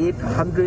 800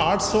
800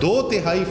2/3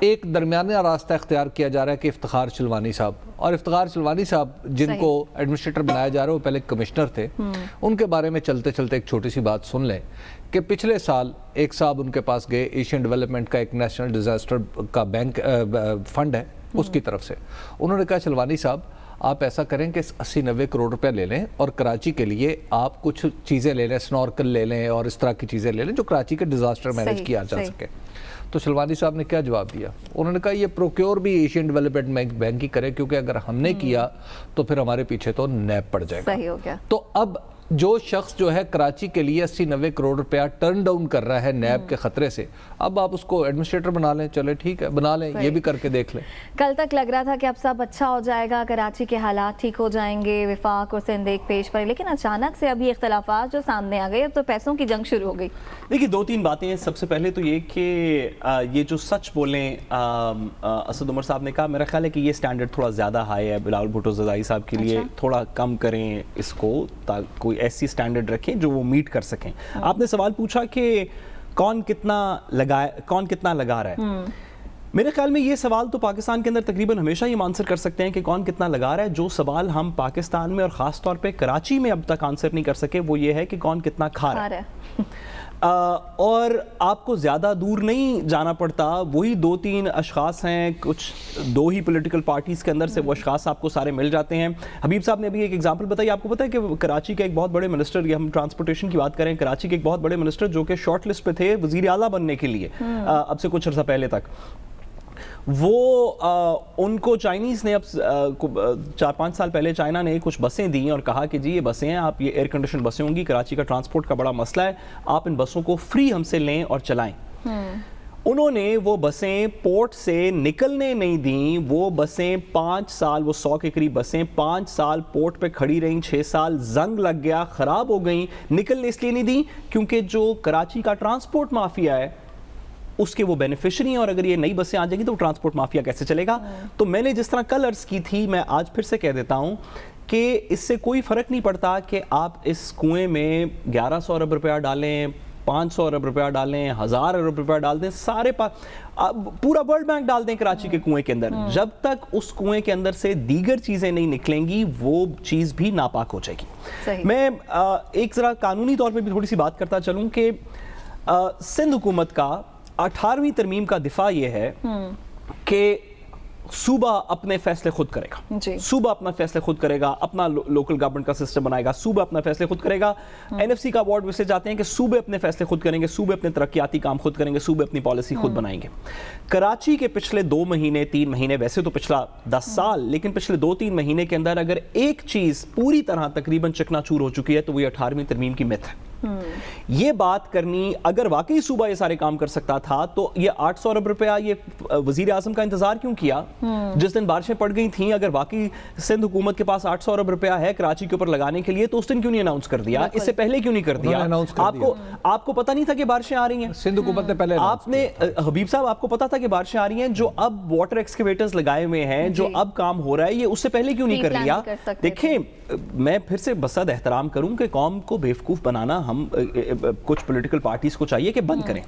ایک درمیانہ راستہ اختیار کیا جا رہا ہے کہ افتخار چلوانی صاحب، اور افتخار چلوانی صاحب جن کو ایڈمنسٹریٹر بنایا جا رہا ہے وہ پہلے کمشنر تھے، ان کے بارے میں چلتے چلتے ایک چھوٹی سی بات سن لیں کہ پچھلے سال ایک صاحب ان کے پاس گئے، ایشین ڈیولپمنٹ کا ایک نیشنل ڈیزاسٹر کا بینک فنڈ ہے اس کی طرف سے، انہوں نے کہا چلوانی صاحب آپ ایسا کریں کہ 80-90 کروڑ روپے لے لیں اور کراچی کے لیے آپ کچھ چیزیں لے لیں، سنورکل لے لیں اور اس طرح کی چیزیں لے لیں جو کراچی کے ڈیزاسٹر مینیج کیا جا سکے۔ تو شلوانی صاحب نے کیا جواب دیا؟ انہوں نے کہا یہ پروکیور بھی ایشین ڈیولپمنٹ بینک ہی کرے، کیونکہ اگر ہم نے کیا تو پھر ہمارے پیچھے تو نیب پڑ جائے گا۔ صحیح ہو گیا۔ تو اب جو شخص جو ہے کراچی کے لیے 80-90 کروڑ روپیہ ٹرن ڈاؤن کر رہا ہے نیب کے خطرے سے، اب آپ اس کو ایڈمنسٹریٹر بنا لیں، چلے ٹھیک ہے بنا لیں، یہ بھی کر کے دیکھ لیں۔ کل تک لگ رہا تھا کہ اب سب اچھا ہو جائے گا، کراچی کے حالات ٹھیک ہو جائیں گے، وفاق اور سندھ ایک پیش پر، لیکن اچانک سے ابھی اختلافات جو سامنے آ گئے، اب تو پیسوں کی جنگ شروع ہو گئی۔ دیکھیے 2-3 باتیں ہیں۔ سب سے پہلے تو یہ کہ یہ جو سچ بولیں اسد عمر صاحب نے کہا، میرا خیال ہے کہ یہ سٹینڈرڈ تھوڑا زیادہ ہائی ہے بلاول بھٹو زدائی صاحب کے لیے، تھوڑا کم کریں اس کو، تاکہ کوئی ایسی سٹینڈرڈ رکھیں جو وہ میٹ کر سکیں۔ آپ نے سوال پوچھا کہ کون کتنا لگا رہا ہے، میرے خیال میں یہ سوال تو پاکستان کے اندر تقریباً ہمیشہ یہ آنسر کر سکتے ہیں کہ کون کتنا لگا رہا ہے۔ جو سوال ہم پاکستان میں اور خاص طور پہ کراچی میں اب تک آنسر نہیں کر سکے وہ یہ ہے کہ کون کتنا کھا رہا ہے۔ اور آپ کو زیادہ دور نہیں جانا پڑتا، وہی 2-3 اشخاص ہیں، کچھ 2 ہی پولیٹیکل پارٹیز کے اندر سے وہ اشخاص آپ کو سارے مل جاتے ہیں۔ حبیب صاحب نے ابھی ایک ایگزامپل بتائی، آپ کو پتہ ہے کہ کراچی کے ایک بہت بڑے منسٹر، یہ ہم ٹرانسپورٹیشن کی بات کریں، کراچی کے ایک بہت بڑے منسٹر جو کہ شارٹ لسٹ پہ تھے وزیر اعلیٰ بننے کے لیے اب سے کچھ عرصہ پہلے تک، وہ ان کو چائنیز نے اب 4-5 سال پہلے چائنا نے کچھ بسیں دیں اور کہا کہ جی یہ بسیں ہیں، آپ یہ ایئر کنڈیشن بسیں ہوں گی، کراچی کا ٹرانسپورٹ کا بڑا مسئلہ ہے، آپ ان بسوں کو فری ہم سے لیں اور چلائیں۔ انہوں نے وہ بسیں پورٹ سے نکلنے نہیں دیں، وہ بسیں 5 سال، وہ 100 کے قریب بسیں 5 سال پورٹ پہ کھڑی رہیں، 6 سال زنگ لگ گیا، خراب ہو گئیں، نکلنے اس لیے نہیں دیں کیونکہ جو کراچی کا ٹرانسپورٹ مافیا ہے اس کے وہ بینیفیشری ہیں، اور اگر یہ نئی بسیں آ جائیں گی تو ٹرانسپورٹ مافیا کیسے چلے گا؟ تو میں نے جس طرح کل عرض کی تھی، میں آج پھر سے کہہ دیتا ہوں کہ اس سے کوئی فرق نہیں پڑتا کہ آپ اس کنویں میں 1100 ارب روپیہ ڈالیں، 500 ارب روپیہ ڈالیں، 1000 ارب روپیہ ڈال دیں، سارے پورا ورلڈ بینک ڈال دیں کراچی کے کنویں کے اندر، جب تک اس کنویں کے اندر سے دیگر چیزیں نہیں نکلیں گی وہ چیز بھی ناپاک ہو جائے گی۔ میں ایک ذرا قانونی طور پہ بھی تھوڑی سی بات کرتا چلوں کہ سندھ حکومت کا 18ویں ترمیم کا دفاع یہ ہے کہ صوبہ اپنے فیصلے خود کرے گا، صوبہ اپنا فیصلے خود کرے گا، اپنا لوکل گورنمنٹ کا سسٹم بنائے گا، صوبہ اپنا فیصلے خود کرے گا۔ این ایف سی کا ایوارڈ ویسے جاتے ہیں کہ صوبے اپنے فیصلے خود کریں گے، صوبے اپنے ترقیاتی کام خود کریں گے، صوبے اپنی پالیسی خود بنائیں گے۔ کراچی کے پچھلے 2 مہینے 3 مہینے، ویسے تو پچھلا 10 سال، لیکن پچھلے 2-3 مہینے کے اندر اگر ایک چیز پوری طرح تقریباً چکنا چور ہو چکی ہے تو وہ 18ویں ترمیم کی میتھ ہے۔ یہ بات کرنی، اگر واقعی صوبہ یہ سارے کام کر سکتا تھا تو یہ 800 ارب روپیہ یہ وزیر اعظم کا انتظار کیوں کیا؟ جس دن بارشیں پڑ گئی تھیں، اگر واقعی سندھ حکومت کے پاس 800 ارب روپیہ ہے کراچی کے اوپر لگانے کے لیے تو اس دن کیوں نہیں اناؤنس کر دیا؟ اس سے پہلے کیوں نہیں کر دیا؟ آپ کو پتہ نہیں تھا کہ بارشیں آ رہی ہیں؟ سندھ حکومت نے پہلے آپ نے، حبیب صاحب آپ کو پتا تھا کہ بارشیں آ رہی ہیں؟ جو اب واٹر ایکسکیویٹرز لگائے ہوئے ہیں، جو اب کام ہو رہا ہے، یہ اس سے پہلے کیوں نہیں کر لیا؟ دیکھیں میں پھر سے بصد احترام کروں کہ قوم کو بیوقوف بنانا ہم کچھ پولیٹیکل پارٹیز کو چاہیے کہ بند کریں۔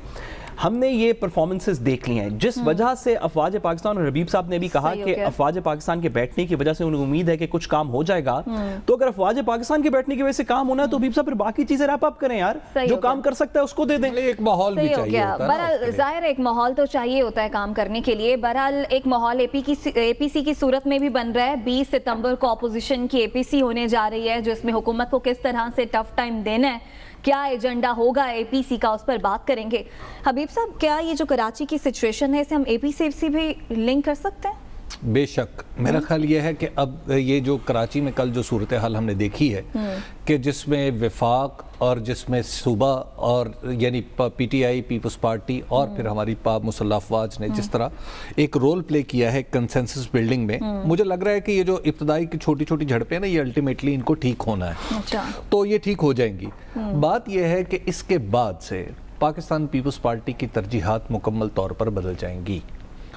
ہم نے یہ پرفارمنسز دیکھ لی ہیں جس وجہ سے افواج پاکستان، اور حبیب صاحب نے بھی کہا کہ افواج پاکستان کے بیٹھنے کی وجہ سے انہیں امید ہے کہ کچھ کام ہو جائے گا، تو اگر افواج پاکستان کے بیٹھنے کی وجہ سے کام ہونا ہے تو حبیب صاحب پھر باقی چیزیں ریپ اپ کریں یار، جو کام کر سکتا ہے اس کو دے دیں۔ ایک ماحول بھی چاہیے ہوتا ہے، بہرحال ظاہر ایک ماحول تو چاہیے ہوتا ہے کام کرنے کے لیے۔ بہرحال ایک ماحول اے پی سی کی صورت میں بھی بن رہا ہے۔ 20 ستمبر کو اپوزیشن کی اے پی سی ہونے جا رہی ہے، جو اس میں حکومت کو کس طرح سے ٹف ٹائم دینا ہے، کیا ایجنڈا ہوگا اے پی سی کا، اس پر بات کریں گے۔ حبیب صاحب کیا یہ جو کراچی کی سچویشن ہے اسے ہم اے پی سی بھی لنک کر سکتے ہیں؟ بے شک، میرا خیال یہ ہے کہ اب یہ جو کراچی میں کل جو صورتحال ہم نے دیکھی ہے کہ جس میں وفاق اور جس میں صوبہ اور یعنی P T I Peoples Party اور پھر ہماری پاک مسلح افواج نے جس طرح ایک رول پلے کیا ہے کنسنسس بلڈنگ میں، مجھے لگ رہا ہے کہ یہ جو ابتدائی کی چھوٹی چھوٹی جھڑپیں نا، یہ الٹیمیٹلی ان کو ٹھیک ہونا ہے، تو یہ ٹھیک ہو جائیں گی۔ بات یہ ہے کہ اس کے بعد سے پاکستان پیپلز پارٹی کی ترجیحات مکمل طور پر بدل جائیں گی۔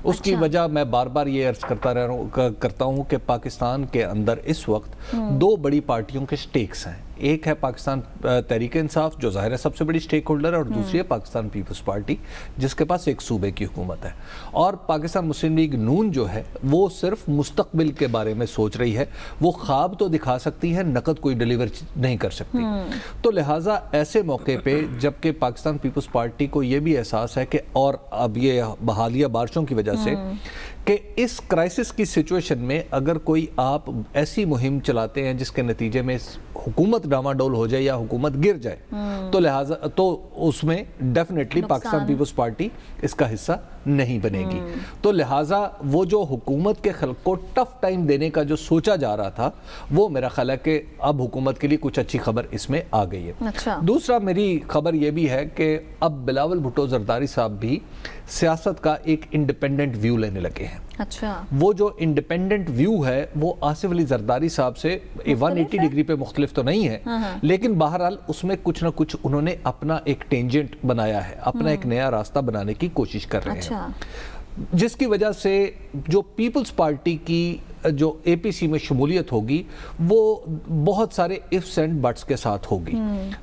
اس کی وجہ میں بار بار یہ عرض کرتا ہوں کہ پاکستان کے اندر اس وقت 2 بڑی پارٹیوں کے سٹیکس ہیں۔ ایک ہے پاکستان تحریک انصاف جو ظاہر ہے سب سے بڑی سٹیک ہولڈر ہے، اور دوسری ہے پاکستان پیپلز پارٹی جس کے پاس ایک صوبے کی حکومت ہے، اور پاکستان مسلم لیگ نون جو ہے وہ صرف مستقبل کے بارے میں سوچ رہی ہے، وہ خواب تو دکھا سکتی ہے، نقد کوئی ڈیلیور نہیں کر سکتی۔ تو لہٰذا ایسے موقع پہ جبکہ پاکستان پیپلز پارٹی کو یہ بھی احساس ہے کہ اور اب یہ حالیہ بارشوں کی وجہ سے کہ اس کرائسس کی سچویشن میں اگر کوئی آپ ایسی مہم چلاتے ہیں جس کے نتیجے میں حکومت ڈاواڈول ہو جائے یا حکومت گر جائے تو لہٰذا تو اس میں ڈیفینیٹلی پاکستان پیپلز پارٹی اس کا حصہ نہیں بنے گی، تو لہٰذا وہ جو حکومت کے خلق کو ٹف ٹائم دینے کا جو سوچا جا رہا تھا وہ میرا خیال ہے کہ اب حکومت کے لیے کچھ اچھی خبر اس میں آ گئی ہے۔ دوسرا میری خبر یہ بھی ہے کہ اب بلاول بھٹو زرداری صاحب بھی سیاست کا ایک انڈیپینڈنٹ ویو لینے لگے ہیں۔ وہ جو انڈیپینڈنٹ ویو ہے وہ آصف علی زرداری صاحب سے 180 ڈگری پہ مختلف تو نہیں ہے، لیکن بہرحال اس میں کچھ نہ کچھ انہوں نے اپنا ایک ٹینجنٹ بنایا ہے، اپنا ایک نیا راستہ بنانے کی کوشش کر رہے ہیں، جس کی وجہ سے جو پیپلز پارٹی کی جو اے پی سی میں شمولیت ہوگی وہ بہت سارے ifs اینڈ بٹس کے ساتھ ہوگی،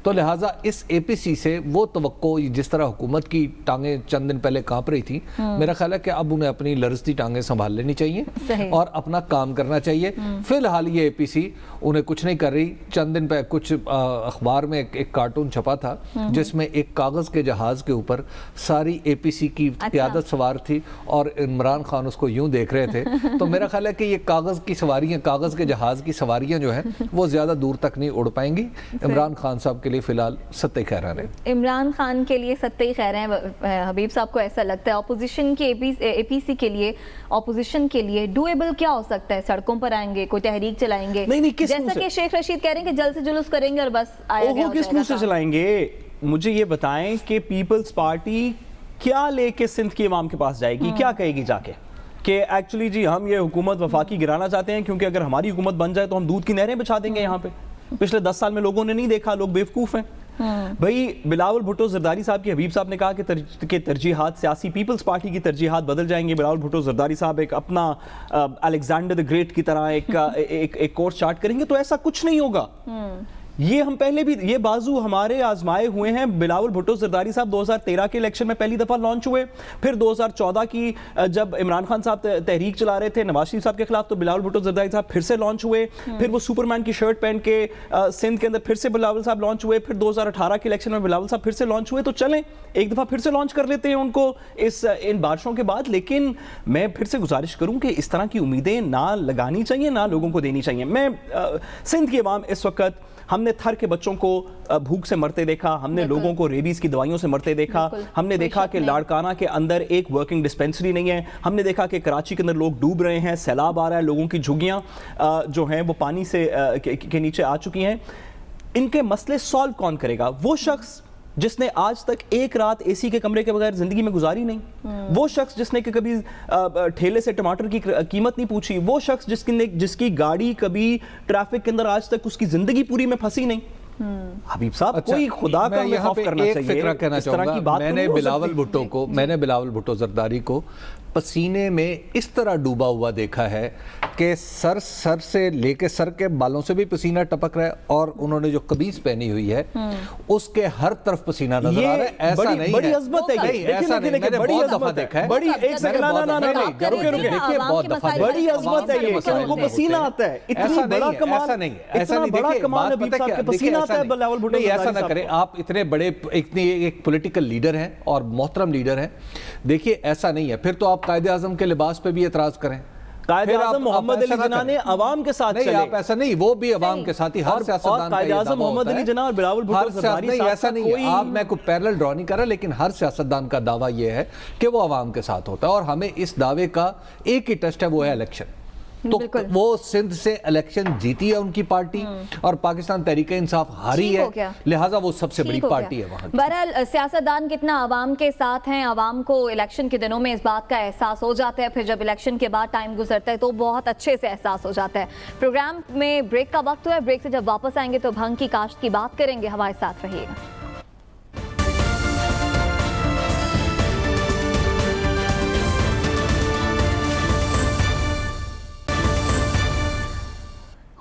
تو لہٰذا اس اے پی سی سے وہ توقع جس طرح حکومت کی ٹانگیں چند دن پہلے کانپ رہی تھی، میرا خیال ہے کہ اب انہیں اپنی لرزتی ٹانگیں سنبھال لینی چاہیے اور اپنا کام کرنا چاہیے۔ فی الحال یہ اے پی سی انہیں کچھ نہیں کر رہی۔ چند دن پہ کچھ اخبار میں ایک کارٹون چھپا تھا جس میں ایک کاغذ کے جہاز کے اوپر ساری اے پی سی کی قیادت سوار تھی اور عمران خان اس کو یوں دیکھ رہے تھے، تو میرا خیال ہے کہ یہ کاغذ کی سواریاں، کاغذ کے جہاز کی سواریاں جو ہیں وہ زیادہ دور تک نہیں اڑ پائیں گی۔ عمران خان صاحب کے لیے فی الحال ستہ خیرہ رہے۔ عمران خان کے لیے ستہ خیرہ ہیں، حبیب صاحب کو ایسا لگتا ہے اپوزیشن کے اے پی سی کے لیے، اپوزیشن کے لیے ڈویبل کیا ہو سکتا ہے؟ سڑکوں پر آئیں گے، کوئی تحریک چلائیں گے، جیسا کہ شیخ رشید کہہ رہے ہیں کہ جلد سے جلوس کریں گے اور بس آیا گیا ہو کس منہ سے چلائیں گے؟ مجھے یہ بتائیں کہ پیپلز پارٹی کیا لے کے سندھ کی عوام کے پاس جائے گی، کیا کہے گی جا کے کہ ایکچولی جی ہم یہ حکومت وفاقی گرانا چاہتے ہیں کیونکہ اگر ہماری حکومت بن جائے تو ہم دودھ کی نہریں بچھا دیں گے یہاں پہ۔ پچھلے 10 سال میں لوگوں نے نہیں دیکھا، لوگ بیوقوف ہیں۔ بھائی بلاول بھٹو زرداری صاحب کی، حبیب صاحب نے کہا کہ ترجیحات سیاسی پیپلز پارٹی کی ترجیحات بدل جائیں گے۔ بلاول بھٹو زرداری صاحب ایک اپنا الیگزینڈر دی گریٹ کی طرح ایک کورس چارٹ کریں گے، تو ایسا کچھ نہیں ہوگا۔ یہ ہم پہلے بھی یہ بازو ہمارے آزمائے ہوئے ہیں۔ بلاول بھٹو زرداری صاحب 2013 کے الیکشن میں پہلی دفعہ لانچ ہوئے، پھر 2014 کی جب عمران خان صاحب تحریک چلا رہے تھے نواز شریف صاحب کے خلاف تو بلاول بھٹو زرداری صاحب پھر سے لانچ ہوئے، پھر وہ سپرمین کی شرٹ پہن کے سندھ کے اندر پھر سے بلاول صاحب لانچ ہوئے، پھر 2018 کے الیکشن میں بلاول صاحب پھر سے لانچ ہوئے۔ تو چلیں ایک دفعہ پھر سے لانچ کر لیتے ہیں ان کو ان بارشوں کے بعد، لیکن میں پھر سے گزارش کروں کہ اس طرح کی امیدیں نہ لگانی چاہیے، نہ لوگوں کو دینی چاہیے۔ میں سندھ کی عوام اس وقت، ہم نے تھر کے بچوں کو بھوک سے مرتے دیکھا، ہم نے لوگوں کو ریبیز کی دوائیوں سے مرتے دیکھا، ہم نے دیکھا کہ لاڑکانہ کے اندر ایک ورکنگ ڈسپینسری نہیں ہے، ہم نے دیکھا کہ کراچی کے اندر لوگ ڈوب رہے ہیں، سیلاب آ رہا ہے، لوگوں کی جھگیاں جو ہیں وہ پانی سے کے نیچے آ چکی ہیں۔ ان کے مسئلے سالو کون کرے گا؟ وہ شخص جس نے آج تک ایک رات اے سی کے کمرے کے بغیر زندگی میں گزاری نہیں، وہ شخص جس نے کہ کبھی ٹھیلے سے ٹماٹر کی قیمت نہیں پوچھی، وہ شخص جس کی گاڑی کبھی ٹریفک کے اندر آج تک اس کی زندگی پوری میں پھنسی نہیں۔ حبیب صاحب کوئی خدا کا خوف کرنا چاہیے۔ ایک فکرہ کہنا چاہوں گا، میں نے بلاول بھٹو زرداری کو پسینے میں اس طرح ڈوبا ہوا دیکھا ہے کہ سر سے لے کے سر کے بالوں سے بھی پسینہ ٹپک رہا ہے، اور انہوں نے جو قمیض پہنی ہوئی ہے اس کے ہر طرف پسینہ نظر آ رہا ہے۔ ایسا نہیں ہے، بڑی عظمت ہے یہ، ایسا نہیں، میں نے بہت دفعہ دیکھا ہے، بڑی ایک سیکنڈ دیکھیے بہت دفعہ، بڑی عظمت ہے یہ کہ ان کو پسینہ آتا ہے۔ اتنا بڑا کمال، اتنا بڑا کمال حبیب صاحب کے پسینہ آتا ہے بلاول بھٹو زرداری صاحب۔ ایسا نہ کریں، آپ اتنے بڑے ایک پولیٹیکل لیڈر ہیں اور محترم لیڈر ہیں، دیکھیے ایسا نہیں ہے۔ پھر تو آپ قائد اعظم کے لباس پہ بھی اعتراض کریں۔ قائد اعظم محمد علی جناح نے عوام کے ساتھ چلے، آپ ایسا نہیں، وہ بھی عوام کے ساتھ ہی، ہر سیاستدان کا قائد اعظم محمد علی جناح اور بلاول بھٹو زرداری صاحب ایسا نہیں ہے۔ آپ میں کوئی پیرلل ڈرا نہیں کر رہا، لیکن ہر سیاستدان کا دعویٰ یہ ہے کہ وہ عوام کے ساتھ ہوتا ہے، اور ہمیں اس دعوے کا ایک ہی ٹیسٹ ہے، وہ ہے الیکشن۔ تو وہ سندھ سے الیکشن جیتی ہے ان کی پارٹی، اور پاکستان تحریک انصاف ہاری ہے، لہٰذا وہ سب سے بڑی پارٹی ہے وہاں کی۔ بہرحال سیاستدان کتنا عوام کے ساتھ ہیں، عوام کو الیکشن کے دنوں میں اس بات کا احساس ہو جاتا ہے، پھر جب الیکشن کے بعد ٹائم گزرتا ہے تو بہت اچھے سے احساس ہو جاتا ہے۔ پروگرام میں بریک کا وقت ہوا ہے، بریک سے جب واپس آئیں گے تو بھنگ کی کاشت کی بات کریں گے، ہمارے ساتھ رہیے گا۔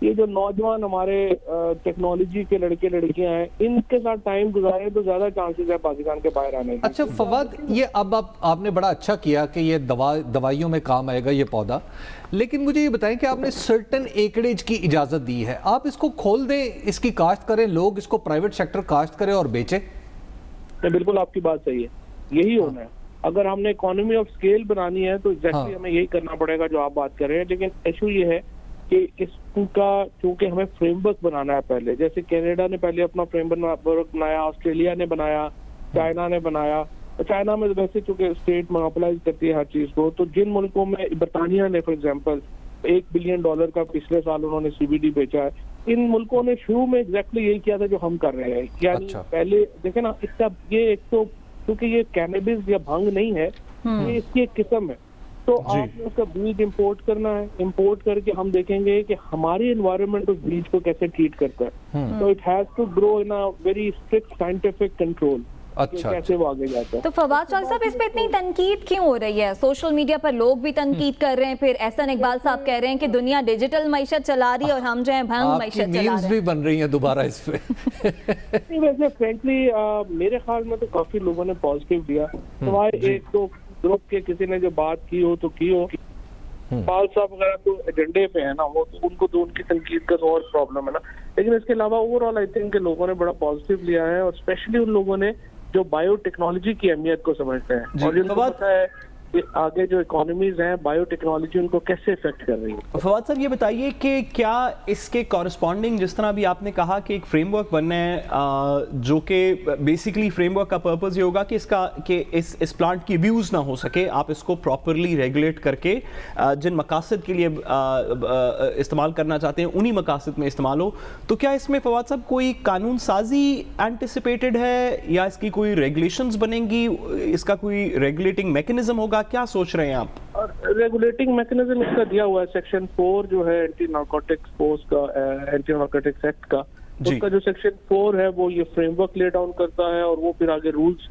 یہ جو نوجوان ہمارے ٹیکنالوجی کے لڑکے لڑکیاں ہیں ان کے ساتھ ٹائم گزارے تو زیادہ چانسز ہے پاکستان کے باہر آنے کے. اچھا فواد، یہ اب آپ نے بڑا اچھا کیا کہ یہ دوائیوں میں کام آئے گا یہ پودا، لیکن مجھے یہ بتائیں کہ آپ نے سرٹن ایکڑیج کی اجازت دی ہے، آپ اس کو کھول دیں، اس کی کاشت کریں، لوگ اس کو پرائیویٹ سیکٹر کاشت کرے اور بیچے؟ بالکل آپ کی بات صحیح ہے، یہی ہونا ہے. اگر ہم نے اکانومی آف اسکیل بنانی ہے تو ایگزیکٹلی ہمیں یہی کرنا پڑے گا جو آپ بات کر رہے ہیں. لیکن ایشو یہ ہے کہ اس کا چونکہ ہمیں فریم ورک بنانا ہے پہلے، جیسے کینیڈا نے پہلے اپنا فریم ورک بنایا، آسٹریلیا نے بنایا، چائنا نے بنایا. چائنا میں ویسے چونکہ اسٹیٹ مونوپلائز کرتی ہے ہر چیز کو، تو جن ملکوں میں برطانیہ نے فار ایگزامپل $1 بلین کا پچھلے سال انہوں نے CBD بیچا ہے، ان ملکوں نے شروع میں ایگزیکٹلی یہی کیا تھا جو ہم کر رہے ہیں. یعنی پہلے دیکھیں نا، اس کا یہ ایک تو کیونکہ یہ کینیبس یا بھنگ نہیں ہے، یہ اس کی ایک قسم ہے، تو آپ نے اس کا بیج امپورٹ کرنا ہے. امپورٹ کر کے ہم دیکھیں گے کہ ہماری انوائرمنٹ اس بیج کو کیسے ٹریٹ کرتا ہے. تو it has to grow in a very strict scientific control. کیسے وہ آگے جاتا ہے. تو فواد چودھری صاحب، اس پہ اتنی تنقید کیوں ہو رہی ہے؟ سوشل میڈیا پر لوگ بھی تنقید کر رہے ہیں، پھر احسن اقبال صاحب کہہ رہے ہیں کہ دنیا ڈیجیٹل معیشت چلا رہی ہے اور ہم جو ہیں بھنگ معیشت چلا رہے ہیں. میمز بھی بن رہی ہیں دوبارہ اس پہ. ویسے فرینکلی میرے خیال میں تو کافی لوگوں نے پازیٹیو دیا، سوائے ایک دو گروپ کے کسی نے جو بات کی ہو تو کی ہو. پال صاحب وغیرہ تو ایجنڈے پہ ہے نا، وہ ان کو تو ان کی تنقید کا تو اور پرابلم ہے نا. لیکن اس کے علاوہ اوور آل آئی تھنک کہ لوگوں نے بڑا پازیٹیو لیا ہے، اور اسپیشلی ان لوگوں نے جو بایو ٹیکنالوجی کی اہمیت کو سمجھتے ہیں اور جن کو پتہ ہے کہ آگے جو اکانومیز ہیں بایو ٹیکنالوجی ان کو کیسے افیکٹ کر رہی ہے. فواد صاحب یہ بتائیے کہ کیا اس کے کورسپونڈنگ، جس طرح بھی آپ نے کہا کہ ایک فریم ورک بننا ہے جو کہ بیسیکلی فریم ورک کا پرپز یہ ہوگا کہ اس پلانٹ کی ابیوز نہ ہو سکے، آپ اس کو پراپرلی ریگولیٹ کر کے جن مقاصد کے لیے استعمال کرنا چاہتے ہیں انہی مقاصد میں استعمال ہو، تو کیا اس میں فواد صاحب کوئی قانون سازی اینٹیسپیٹڈ ہے یا اس کی کوئی ریگولیشنز بنیں گی، اس کا کوئی ریگولیٹنگ میکنزم ہوگا؟ کیا سوچ رہے ہیں آپ؟ ریگولیٹنگ میکنزم اس کا دیا ہوا ہے، سیکشن 4 جو ہے اینٹی نارکوٹکس فورس کا، اینٹی نارکوٹکس ایکٹ کا، اس کا جو سیکشن 4 ہے وہ یہ فریم ورک لے ڈاؤن کرتا ہے اور وہ پھر آگے رولز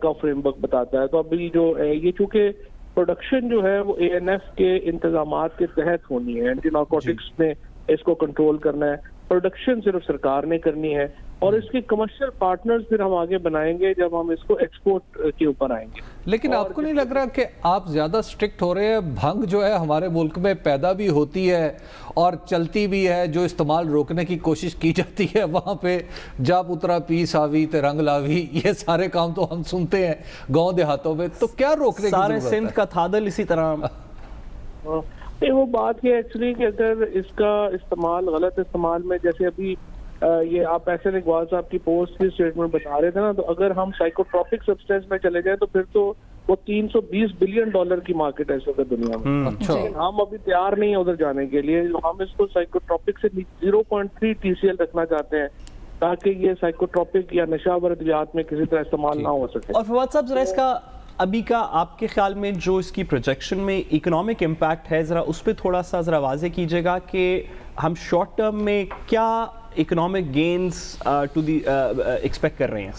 کا فریم ورک بتاتا ہے. تو ابھی جو یہ چونکہ پروڈکشن جو ہے وہ ANF کے انتظامات کے تحت ہونی ہے، اینٹی نارکوٹکس نے اس کو کنٹرول کرنا ہے، پروڈکشن صرف سرکار نے کرنی ہے، اور اس کے کمرشل پارٹنرز پھر ہم آگے بنائیں گے جب ہم اس کو ایکسپورٹ کے اوپر آئیں گے. لیکن آپ کو نہیں لگ رہا کہ آپ زیادہ سٹرکٹ ہو رہے ہیں؟ بھنگ جو ہے ہمارے ملک میں پیدا بھی ہوتی ہے اور چلتی بھی ہے، جو استعمال روکنے کی کوشش کی جاتی ہے وہاں پہ جا پترا پیس آوی تے رنگ لاوی، یہ سارے کام تو ہم سنتے ہیں گاؤں دیہاتوں میں، تو کیا روکنے کی ضرورت ہے؟ سارے سندھ کا تھادل اسی طرح. وہ بات یہ ایکچولی کہ اگر اس کا استعمال غلط استعمال میں، جیسے ابھی یہ آپ احسن اقبال صاحب کی پوسٹ کی اسٹیٹمنٹ بتا رہے تھے نا، تو اگر ہم سائیکوٹروپک سبسٹینس میں چلے جائیں تو پھر تو وہ $320 بلین کی مارکیٹ ہے اس وقت دنیا میں. لیکن ہم ابھی تیار نہیں ہیں ادھر جانے کے لیے. ہم اس کو سائیکوٹروپک سے 0.3 TCL رکھنا چاہتے ہیں تاکہ یہ سائیکوٹروپک یا نشہ آور ادویات میں کسی طرح استعمال نہ ہو سکے. اور فواد صاحب ذرا اس کا ابھی کا آپ کے خیال میں جو اس کی پروجیکشن میں اکنامک امپیکٹ ہے، ذرا اس پہ تھوڑا سا ذرا واضح کیجیے گا کہ ہم شارٹ ٹرم میں کیا economic gains do they expect کر رہے ہیں؟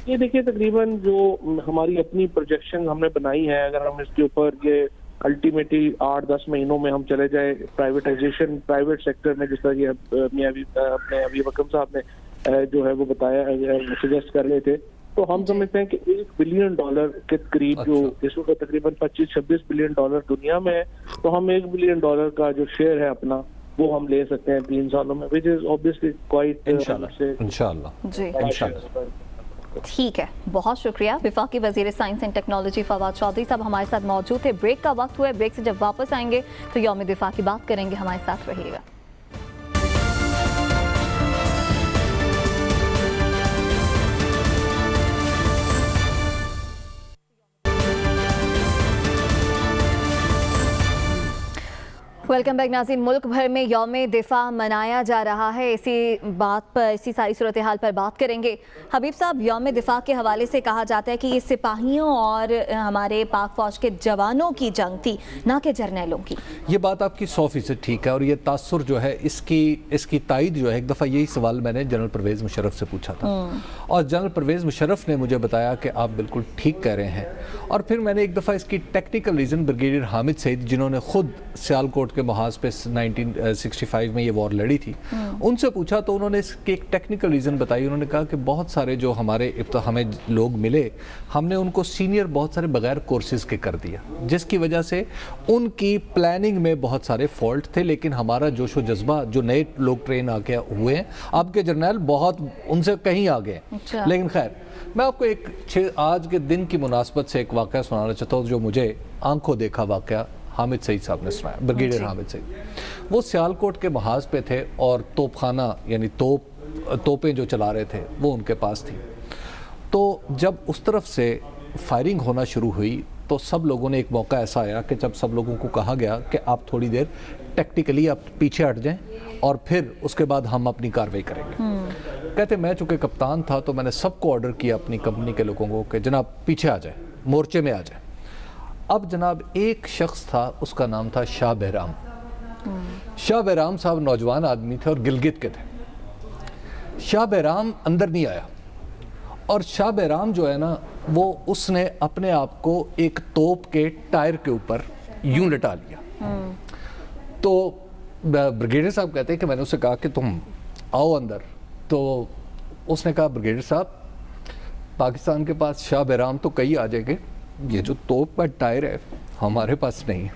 یہ دیکھیے تقریباً جو ہماری اپنی پروجیکشن ہم نے بنائی ہے، اگر ہم اس کے اوپر یہ الٹیمیٹلی 8-10 مہینوں میں ہم چلے جائیں پرائیویٹائزیشن پرائیویٹ سیکٹر میں، جس طرح یہ اپنے ابھی وکم صاحب نے جو ہے وہ بتایا سجیسٹ کر رہے تھے، تو ہم سمجھتے ہیں کہ $1 بلین کے قریب، جو اس وقت تقریباً $25-26 بلین دنیا میں ہے، تو ہم $1 بلین کا جو شیئر ہے اپنا وہ ہم لے سکتے ہیں 3 سالوں میں، which is obviously quite انشاءاللہ. جی ٹھیک ہے، بہت شکریہ. وفاقی وزیر science and technology Fawad Chaudhry صاحب ہمارے ساتھ موجود تھے. بریک کا وقت ہوا ہے، بریک سے جب واپس آئیں گے تو یوم دفاع کی بات کریں گے. ہمارے ساتھ رہیے گا. ویلکم بیک ناظرین. ملک بھر میں یوم دفاع منایا جا رہا ہے. اسی بات پر، اسی ساری صورتحال پر بات کریں گے. حبیب صاحب، یوم دفاع کے حوالے سے کہا جاتا ہے کہ یہ سپاہیوں اور ہمارے پاک فوج کے جوانوں کی جنگ تھی، نہ کہ جرنیلوں کی. یہ بات آپ کی 100% ٹھیک ہے، اور یہ تاثر جو ہے اس کی تائید جو ہے، ایک دفعہ یہی سوال میں نے جنرل پرویز مشرف سے پوچھا تھا اور جنرل پرویز مشرف نے مجھے بتایا کہ آپ بالکل ٹھیک کہہ رہے ہیں. اور پھر میں نے ایک دفعہ اس کی ٹیکنیکل ریزن بریگیڈیئر حامد سعید، جنہوں نے خود سیالکوٹ کے محاذ پہ 1965 میں یہ وار لڑی تھی، ان سے پوچھا تو انہوں نے اس کے ایک ٹیکنیکل ریزن بتائی. انہوں نے کہا کہ بہت سارے جو ہمیں لوگ ملے، ہم نے ان کو سینئر بہت سارے بغیر کورسز کے کر دیا، جس کی وجہ سے ان کی پلاننگ میں بہت سارے فالٹ تھے. لیکن ہمارا جوش و جذبہ، جو نئے لوگ ٹرین آ کے ہوئے ہیں، اب کے جرنیل بہت ان سے کہیں آگے ہیں. لیکن خیر، میں آپ کو ایک آج کے دن کی مناسبت سے ایک واقعہ سنانا چاہتا ہوں جو مجھے آنکھوں دیکھا واقعہ حامد سعید صاحب نے سنایا، بریگیڈیئر حامد سعید. وہ سیالکوٹ کے محاذ پہ تھے اور توپ خانہ یعنی توپیں جو چلا رہے تھے وہ ان کے پاس تھی. تو جب اس طرف سے فائرنگ ہونا شروع ہوئی تو سب لوگوں نے، ایک موقع ایسا آیا کہ جب سب لوگوں کو کہا گیا کہ آپ تھوڑی دیر ٹیکٹیکلی آپ پیچھے ہٹ جائیں اور پھر اس کے بعد ہم اپنی کارروائی کریں گے. کہتے میں چونکہ کپتان تھا تو میں نے سب کو آرڈر کیا اپنی کمپنی کے لوگوں کو کہ جناب پیچھے آ جائیں، مورچے میں آ جائیں. اب جناب ایک شخص تھا، اس کا نام تھا شاہ بہرام. شاہ بہرام صاحب نوجوان آدمی تھے اور گلگت کے تھے. شاہ بہرام اندر نہیں آیا اور شاہ بہرام جو ہے نا، وہ اس نے اپنے آپ کو ایک توپ کے ٹائر کے اوپر یوں لٹا لیا. تو بریگیڈیئر صاحب کہتے ہیں کہ میں نے اسے کہا کہ تم آؤ اندر. تو اس نے کہا بریگیڈیئر صاحب، پاکستان کے پاس شاہ بہرام تو کئی آ جائیں گے، یہ جو توپ کا ٹائر ہے ہمارے پاس نہیں ہے،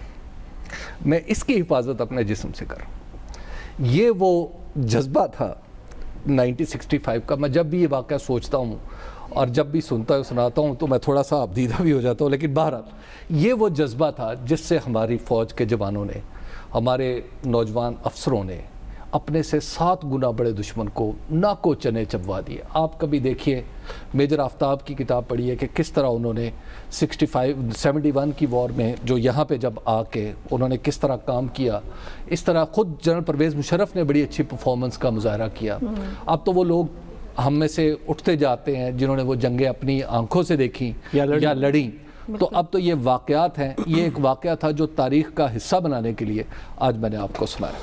میں اس کی حفاظت اپنے جسم سے کر. یہ وہ جذبہ تھا 1965 کا. میں جب بھی یہ واقعہ سوچتا ہوں اور جب بھی سناتا ہوں تو میں تھوڑا سا ابدیدہ بھی ہو جاتا ہوں. لیکن بہرحال یہ وہ جذبہ تھا جس سے ہماری فوج کے جوانوں نے، ہمارے نوجوان افسروں نے اپنے سے 7 گنا بڑے دشمن کو ناکو چنے چبوا دیے. آپ کبھی دیکھیے میجر آفتاب کی کتاب پڑھی ہے کہ کس طرح انہوں نے 71 کی وار میں جو یہاں پہ جب آ کے انہوں نے کس طرح کام کیا. اس طرح خود جنرل پرویز مشرف نے بڑی اچھی پرفارمنس کا مظاہرہ کیا. اب تو وہ لوگ ہم میں سے اٹھتے جاتے ہیں جنہوں نے وہ جنگیں اپنی آنکھوں سے دیکھی یا لڑیں. تو اب تو یہ واقعات ہیں. یہ ایک واقعہ تھا جو تاریخ کا حصہ بنانے کے لیے آج میں نے آپ کو سنایا.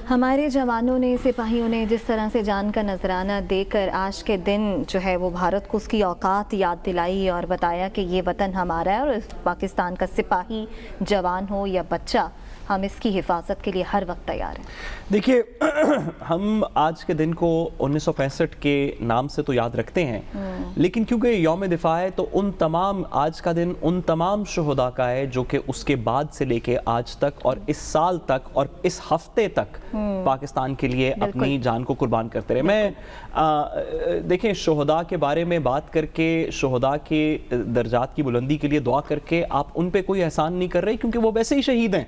ہمارے جوانوں نے، سپاہیوں نے جس طرح سے جان کا نذرانہ دے کر آج کے دن جو ہے وہ بھارت کو اس کی اوقات یاد دلائی اور بتایا کہ یہ وطن ہمارا ہے اور پاکستان کا سپاہی، جوان ہو یا بچہ، ہم اس کی حفاظت کے لیے ہر وقت تیار ہیں. دیکھیے، ہم آج کے دن کو 1965 کے نام سے تو یاد رکھتے ہیں، لیکن کیونکہ یوم دفاع ہے تو آج کا دن ان تمام شہداء کا ہے جو کہ اس کے بعد سے لے کے آج تک اور اس سال تک اور اس ہفتے تک پاکستان کے لیے اپنی جان کو قربان کرتے رہے. میں دیکھیں، شہداء کے بارے میں بات کر کے، شہداء کے درجات کی بلندی کے لیے دعا کر کے آپ ان پہ کوئی احسان نہیں کر رہے، کیونکہ وہ ویسے ہی شہید ہیں.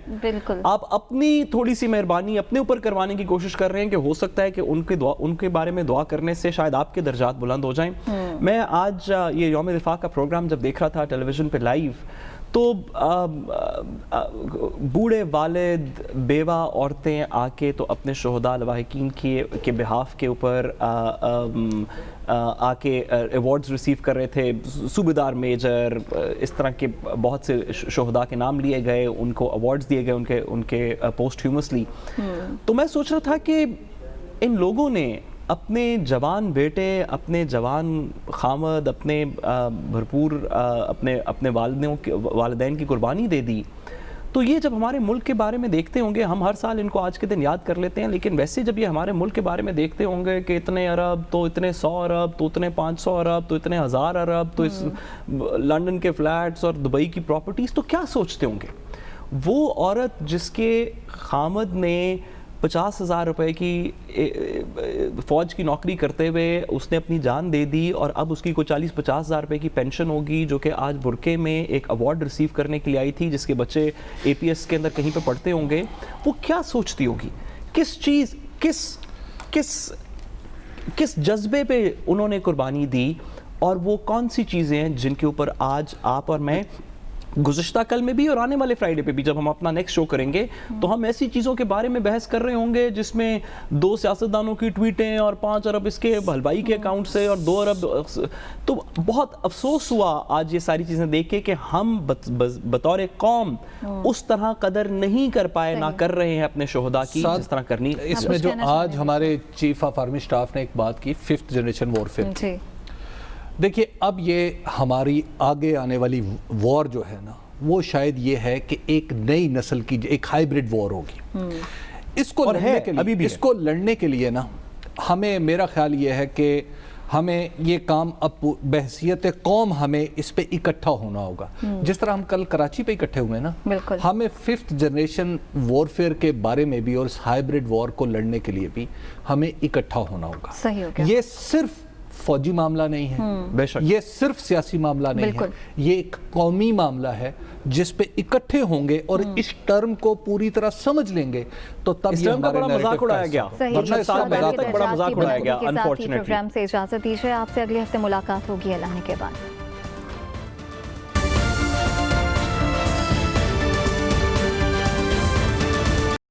آپ اپنی تھوڑی سی مہربانی اپنے اوپر کروانے کی کوشش کر رہے ہیں کہ ہو سکتا ہے کہ ان کے بارے میں دعا کرنے سے شاید آپ کے درجات بلند ہو جائیں. میں آج یہ یوم دفاع کا پروگرام جب دیکھ رہا تھا ٹیلی ویژن پہ لائیو، تو بوڑھے والد، بیوہ عورتیں آ کے تو اپنے شہداء لواحقین کے بہاف کے اوپر آ کے ایوارڈز ریسیو کر رہے تھے. صوبیدار میجر، اس طرح کے بہت سے شہداء کے نام لیے گئے، ان کو ایوارڈز دیے گئے ان کے پوسٹ ہیومسلی. تو میں سوچ رہا تھا کہ ان لوگوں نے اپنے جوان بیٹے، اپنے جوان خامد، اپنے بھرپور اپنے والدین کی قربانی دے دی. تو یہ جب ہمارے ملک کے بارے میں دیکھتے ہوں گے، ہم ہر سال ان کو آج کے دن یاد کر لیتے ہیں، لیکن ویسے جب یہ ہمارے ملک کے بارے میں دیکھتے ہوں گے کہ اتنے ارب، تو اتنے 100 ارب، تو اتنے 500 ارب، تو اتنے 1000 ارب، تو اس لنڈن کے فلیٹس اور دبئی کی پراپرٹیز، تو کیا سوچتے ہوں گے؟ وہ عورت جس کے خامد نے 50,000 روپے کی فوج کی نوکری کرتے ہوئے اس نے اپنی جان دے دی، اور اب اس کی کوئی 40-50,000 روپے کی پینشن ہوگی، جو کہ آج برقعے میں ایک ایوارڈ ریسیو کرنے کے لیے آئی تھی، جس کے بچے APS کے اندر کہیں پہ پڑھتے ہوں گے. وہ کیا سوچتی ہوگی؟ کس جذبے پہ انہوں نے قربانی دی، اور وہ کون سی چیزیں ہیں جن کے اوپر آج آپ اور میں گزشتہ کل میں بھی اور آنے والے فرائیڈے پہ بھی جب ہم اپنا نیکسٹ شو کریں گے تو ہم ایسی چیزوں کے بارے میں بحث کر رہے ہوں گے جس میں 2 سیاستدانوں کی ٹویٹیں اور 5 ارب اس کے حلوائی کے اکاؤنٹ سے اور 2 ارب. تو بہت افسوس ہوا آج یہ ساری چیزیں دیکھ کے کہ ہم بطور قوم اس طرح قدر نہیں کر پائے، نہ کر رہے ہیں اپنے شہداء کی جس طرح کرنی. اس میں جو آج ہمارے چیف آف آرمی اسٹاف نے ایک بات کی، 5th جنریشن وارفیئر. دیکھیے اب یہ ہماری آگے آنے والی وار جو ہے نا، وہ شاید یہ ہے کہ ایک نئی نسل کی ایک ہائیبرڈ وار ہوگی. اس کو اور لڑنے کے ابھی لیے بھی اس کو لڑنے کے لیے نا ہمیں, میرا خیال یہ ہے کہ ہمیں یہ کام اب بحثیت قوم ہمیں اس پہ اکٹھا ہونا ہوگا. جس طرح ہم کل کراچی پہ اکٹھے ہوئے نا, بالکل ہمیں 5th جنریشن وارفیئر کے بارے میں بھی اور اس ہائیبرڈ وار کو لڑنے کے لیے بھی ہمیں اکٹھا ہونا ہوگا. صحیح ہو گیا. یہ صرف فوجی معاملہ نہیں ہے, بے شک یہ صرف سیاسی معاملہ نہیں ہے, یہ ایک قومی معاملہ ہے جس پہ اکٹھے ہوں گے اور اس ٹرم کو پوری طرح سمجھ لیں گے تو تب اس یہ ٹرم کا ہمارے بڑا مذاق اڑایا گیا. صحیح. سال پہلے تک بڑا مذاق اڑایا گیا. پروگرام سے اجازت دیجیے, آپ سے اگلے ہفتے ملاقات ہوگی. اللہ نے کے بعد.